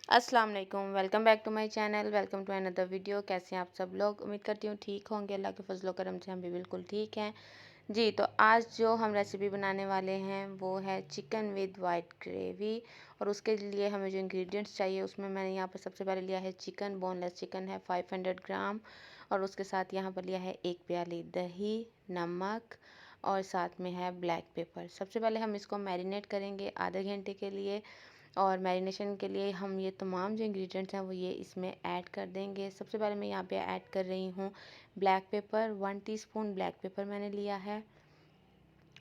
अस्सलाम वालेकुम, welcome back to my channel, welcome to another video. कैसे हैं आप सब लोग? उम्मीद करती हूँ ठीक होंगे। अल्लाह के फजलो करम से हम भी बिल्कुल ठीक हैं। जी, तो आज जो हम रेसिपी बनाने वाले हैं वो है चिकन विद वाइट ग्रेवी। और उसके लिए हमें जो इंग्रेडिएंट्स चाहिए उसमें मैंने यहाँ पर सबसे पहले लिया है चिकन, बोनलेस चिकन है 500 ग्राम। और उसके साथ यहाँ पर लिया है 1 प्याली दही, नमक और साथ में है ब्लैक पेपर। सबसे पहले हम इसको मैरिनेट करेंगे आधे घंटे के लिए। और मैरिनेशन के लिए हम ये तमाम जो इंग्रेडिएंट्स हैं वो ये इसमें ऐड कर देंगे। सबसे पहले मैं यहाँ पे ऐड कर रही हूँ black pepper, 1 teaspoon black pepper मैंने लिया है।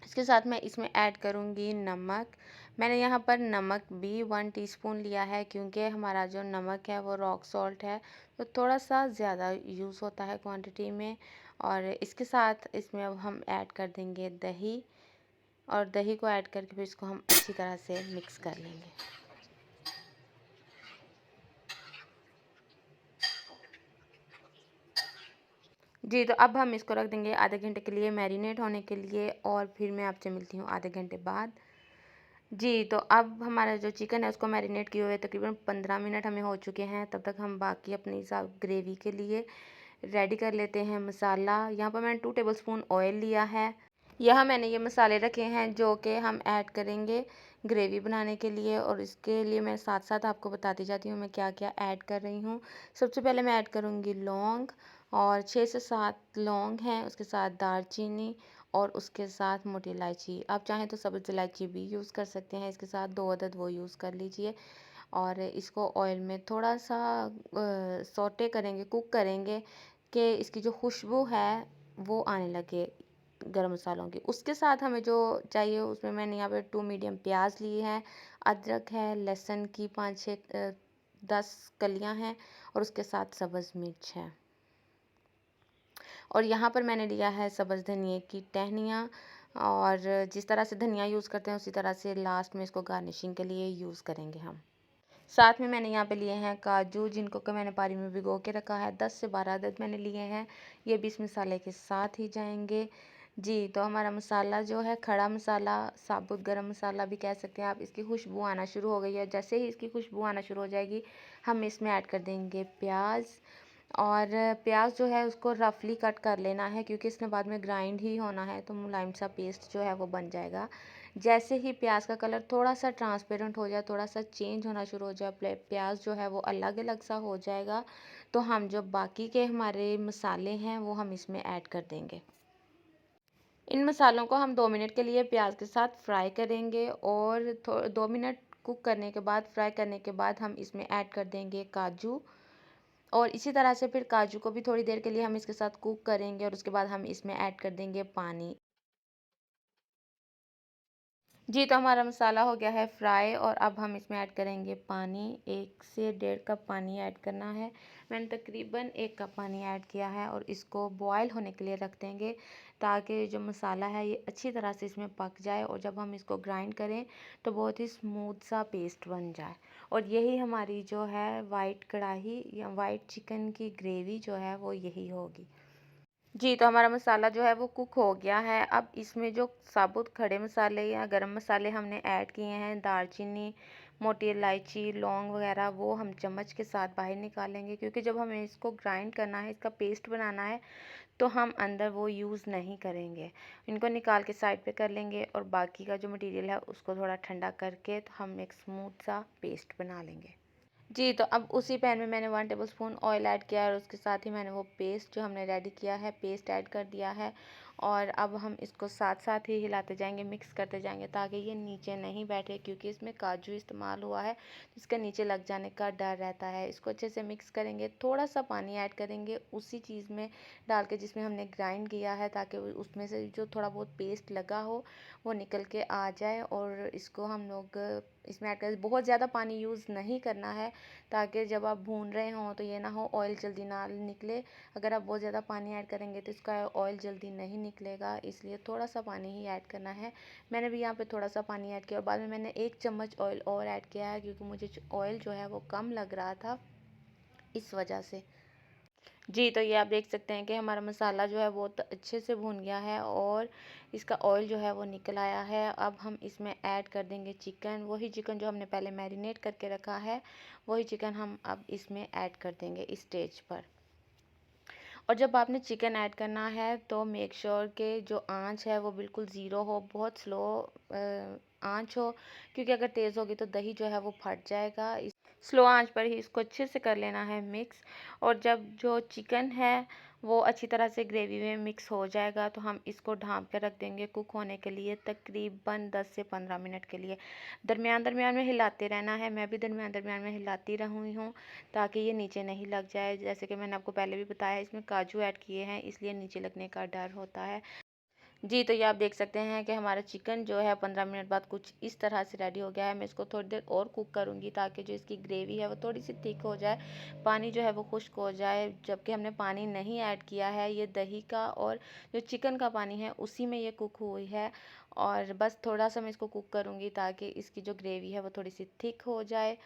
इसके साथ मैं इसमें ऐड करूँगी नमक। मैंने यहाँ पर नमक भी 1 टीस्पून लिया है, क्योंकि हमारा जो नमक है वो रॉक सॉल्ट है, तो थोड़ा सा ज़्यादा यूज़ होता है क्वांटिटी में। और इसके साथ इसमें अब हम ऐड कर देंगे दही। और दही को ऐड करके फिर इसको हम अच्छी तरह से मिक्स कर लेंगे। जी, तो अब हम इसको रख देंगे आधे घंटे के लिए मैरिनेट होने के लिए, और फिर मैं आपसे मिलती हूँ आधे घंटे बाद। जी, तो अब हमारा जो चिकन है उसको मैरिनेट किए हुए तकरीबन 15 मिनट हमें हो चुके हैं। तब तक हम बाकी अपनी सब ग्रेवी के लिए रेडी कर लेते हैं मसाला। यहाँ पर मैंने 2 टेबलस्पून ऑयल लिया है। यहाँ मैंने ये मसाले रखे हैं जो कि हम ऐड करेंगे ग्रेवी बनाने के लिए, और इसके लिए मैं साथ साथ आपको बताती जाती हूँ मैं क्या क्या ऐड कर रही हूँ। सबसे पहले मैं ऐड करूँगी लौंग, और 6 से 7 लौंग हैं, उसके साथ दालचीनी और उसके साथ मोटी इलायची। आप चाहें तो सब्ज़ इलायची भी यूज़ कर सकते हैं, इसके साथ 2 अदद वो यूज़ कर लीजिए। और इसको ऑयल में थोड़ा सा सौटे करेंगे, कुक करेंगे कि इसकी जो खुशबू है वो आने लगे गरम मसालों की। उसके साथ हमें जो चाहिए उसमें मैंने यहाँ पे 2 मीडियम प्याज लिए हैं, अदरक है, लहसुन की 5-6 10 कलियाँ हैं, और उसके साथ सब्ज़ मिर्च है। और यहाँ पर मैंने लिया है सब्ज़ धनिए की टहनियाँ। और जिस तरह से धनिया यूज़ करते हैं उसी तरह से लास्ट में इसको गार्निशिंग के लिए यूज़ करेंगे हम। साथ में मैंने यहाँ पे लिए हैं काजू, जिनको कि मैंने पानी में भिगो के रखा है, 10 से 12 अदद मैंने लिए हैं। ये भी इस मसाले के साथ ही जाएंगे। जी, तो हमारा मसाला जो है खड़ा मसाला, साबुत गरम मसाला भी कह सकते हैं आप, इसकी खुशबू आना शुरू हो गई है। जैसे ही इसकी खुशबू आना शुरू हो जाएगी हम इसमें ऐड कर देंगे प्याज। और प्याज जो है उसको रफली कट कर लेना है, क्योंकि इसने बाद में ग्राइंड ही होना है, तो मुलायम सा पेस्ट जो है वो बन जाएगा। जैसे ही प्याज का कलर थोड़ा सा ट्रांसपेरेंट हो जाए, थोड़ा सा चेंज होना शुरू हो जाए, प्याज जो है वो अलग अलग सा हो जाएगा, तो हम जो बाकी के हमारे मसाले हैं वो हम इसमें ऐड कर देंगे। इन मसालों को हम 2 मिनट के लिए प्याज के साथ फ्राई करेंगे, और 2 मिनट कुक करने के बाद, फ्राई करने के बाद हम इसमें ऐड कर देंगे काजू। और इसी तरह से फिर काजू को भी थोड़ी देर के लिए हम इसके साथ कुक करेंगे, और उसके बाद हम इसमें ऐड कर देंगे पानी। जी, तो हमारा मसाला हो गया है फ्राई, और अब हम इसमें ऐड करेंगे पानी। 1 से 1.5 कप पानी ऐड करना है। मैंने तकरीबन 1 कप पानी ऐड किया है, और इसको बॉयल होने के लिए रख देंगे, ताकि जो मसाला है ये अच्छी तरह से इसमें पक जाए, और जब हम इसको ग्राइंड करें तो बहुत ही स्मूथ सा पेस्ट बन जाए। और यही हमारी जो है वाइट कढ़ाई या वाइट चिकन की ग्रेवी जो है वो यही होगी। जी, तो हमारा मसाला जो है वो कुक हो गया है। अब इसमें जो साबुत खड़े मसाले या गरम मसाले हमने ऐड किए हैं, दालचीनी, मोटी इलायची, लौंग वगैरह, वो हम चम्मच के साथ बाहर निकालेंगे, क्योंकि जब हमें इसको ग्राइंड करना है, इसका पेस्ट बनाना है, तो हम अंदर वो यूज़ नहीं करेंगे। इनको निकाल के साइड पे कर लेंगे, और बाकी का जो मटेरियल है उसको थोड़ा ठंडा करके तो हम एक स्मूथ सा पेस्ट बना लेंगे। जी, तो अब उसी पैन में मैंने 1 टेबलस्पून ऑयल ऐड किया है, और उसके साथ ही मैंने वो पेस्ट जो हमने रेडी किया है, पेस्ट ऐड कर दिया है। और अब हम इसको साथ-साथ ही हिलाते जाएंगे, मिक्स करते जाएंगे, ताकि ये नीचे नहीं बैठे, क्योंकि इसमें काजू इस्तेमाल हुआ है, तो इसका नीचे लग जाने का डर रहता है। इसको अच्छे से मिक्स करेंगे, थोड़ा सा पानी ऐड करेंगे उसी चीज़ में डाल के जिसमें हमने ग्राइंड किया है, ताकि उसमें से जो थोड़ा बहुत पेस्ट लगा हो वो निकल के आ जाए। और इसको हम लोग इसमें ऐड कर, बहुत ज़्यादा पानी यूज़ नहीं करना है, ताकि जब आप भून रहे हों तो ये ना हो ऑयल जल्दी ना निकले। अगर आप बहुत ज़्यादा पानी ऐड करेंगे तो इसका ऑयल जल्दी नहीं निकलेगा, इसलिए थोड़ा सा पानी ही ऐड करना है। मैंने भी यहाँ पे थोड़ा सा पानी ऐड किया, और बाद में मैंने 1 चम्मच ऑयल और ऐड किया है, क्योंकि मुझे ऑयल जो है वो कम लग रहा था, इस वजह से। जी, तो ये आप देख सकते हैं कि हमारा मसाला जो है बहुत अच्छे से भुन गया है और इसका ऑयल जो है वो निकल आया है। अब हम इसमें ऐड कर देंगे चिकन, वही चिकन जो हमने पहले मैरिनेट करके रखा है, वही चिकन हम अब इसमें ऐड कर देंगे इस स्टेज पर। और जब आपने चिकन ऐड करना है तो मेक श्योर कि जो आंच है वो बिल्कुल ज़ीरो हो, बहुत स्लो आंच हो, क्योंकि अगर तेज़ होगी तो दही जो है वो फट जाएगा। इस स्लो आंच पर ही इसको अच्छे से कर लेना है मिक्स। और जब जो चिकन है वो अच्छी तरह से ग्रेवी में मिक्स हो जाएगा तो हम इसको ढाँप कर रख देंगे कुक होने के लिए तकरीबन 10 से 15 मिनट के लिए। दरमियान दरमियान में हिलाते रहना है, मैं भी दरमियान दरमियान में हिलाती रही हूँ ताकि ये नीचे नहीं लग जाए। जैसे कि मैंने आपको पहले भी बताया, इसमें काजू ऐड किए हैं इसलिए नीचे लगने का डर होता है। जी, तो ये आप देख सकते हैं कि हमारा चिकन जो है 15 मिनट बाद कुछ इस तरह से रेडी हो गया है। मैं इसको थोड़ी देर और कुक करूँगी ताकि जो इसकी ग्रेवी है वो थोड़ी-सी थिक हो जाए, पानी जो है वो खुश्क हो जाए। जबकि हमने पानी नहीं ऐड किया है, ये दही का और जो चिकन का पानी है उसी में ये कुक हुई है। और बस थोड़ा-सा मैं इसको कुक करूँगी ताकि इसकी जो ग्रेवी है वो थोड़ी-सी थिक हो जाए।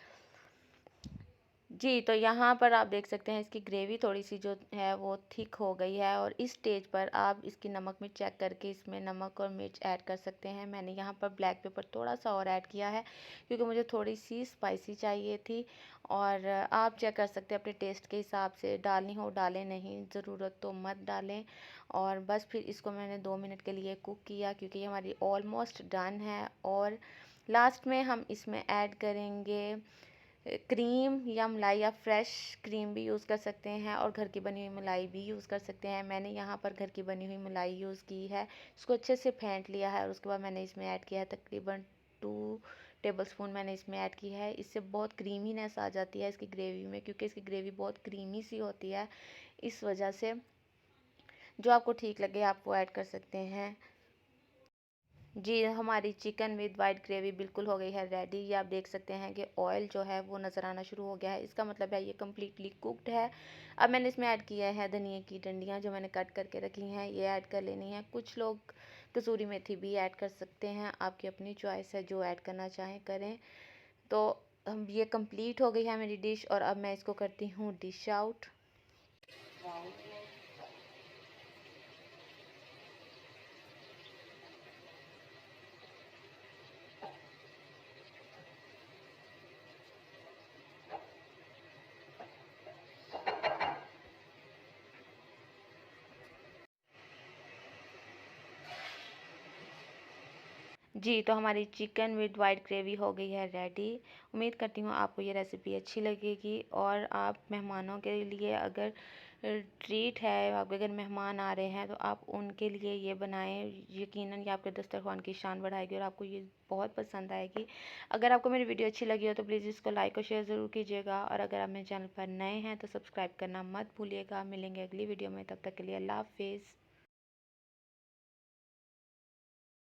जी, तो यहाँ पर आप देख सकते हैं इसकी ग्रेवी थोड़ी-सी जो है वो थिक हो गई है और इस स्टेज पर आप इसकी नमक मिर्च चेक करके इसमें नमक और मिर्च ऐड कर सकते हैं। मैंने यहाँ पर ब्लैक पेपर थोड़ा-सा और ऐड किया है क्योंकि मुझे थोड़ी-सी स्पाइसी चाहिए थी। और आप चेक कर सकते हैं अपने टेस्ट के हिसाब से, डालनी हो डालें, नहीं ज़रूरत तो मत डालें। और बस फिर इसको मैंने 2 मिनट के लिए कुक किया क्योंकि ये हमारी ऑलमोस्ट डन है। और लास्ट में हम इसमें ऐड करेंगे क्रीम या मलाई, या फ्रेश क्रीम भी यूज़ कर सकते हैं और घर की बनी हुई मलाई भी यूज़ कर सकते हैं। मैंने यहाँ पर घर की बनी हुई मलाई यूज़ की है, इसको अच्छे से फेंट लिया है और उसके बाद मैंने इसमें ऐड किया है तकरीबन 2 टेबलस्पून मैंने इसमें ऐड की है। इससे बहुत क्रीमीनेस आ जाती है इसकी ग्रेवी में, क्योंकि इसकी ग्रेवी बहुत क्रीमी सी होती है। इस वजह से जो आपको ठीक लगे आप वो ऐड कर सकते हैं। जी, हमारी चिकन विद वाइट ग्रेवी बिल्कुल हो गई है रेडी। ये आप देख सकते हैं कि ऑयल जो है वो नज़र आना शुरू हो गया है, इसका मतलब है ये कम्प्लीटली कुक्ड है। अब मैंने इसमें ऐड किया है धनिया की डंडियाँ जो मैंने कट करके रखी हैं, ये ऐड कर लेनी है। कुछ लोग कसूरी मेथी भी ऐड कर सकते हैं, आपकी अपनी चॉइस है, जो ऐड करना चाहें करें। तो हम ये कंप्लीट हो गई है मेरी डिश और अब मैं इसको करती हूँ डिश आउट। जी, तो हमारी चिकन विद वाइट ग्रेवी हो गई है रेडी। उम्मीद करती हूँ आपको ये रेसिपी अच्छी लगेगी और आप मेहमानों के लिए अगर ट्रीट है, आपके अगर मेहमान आ रहे हैं तो आप उनके लिए ये बनाएं। यकीनन ये आपके दस्तरख़्वान की शान बढ़ाएगी और आपको ये बहुत पसंद आएगी। अगर आपको मेरी वीडियो अच्छी लगी हो तो प्लीज़ इसको लाइक और शेयर ज़रूर कीजिएगा और अगर आप मेरे चैनल पर नए हैं तो सब्सक्राइब करना मत भूलिएगा। मिलेंगे अगली वीडियो में, तब तक के लिए अल्लाह हाफ़िज़।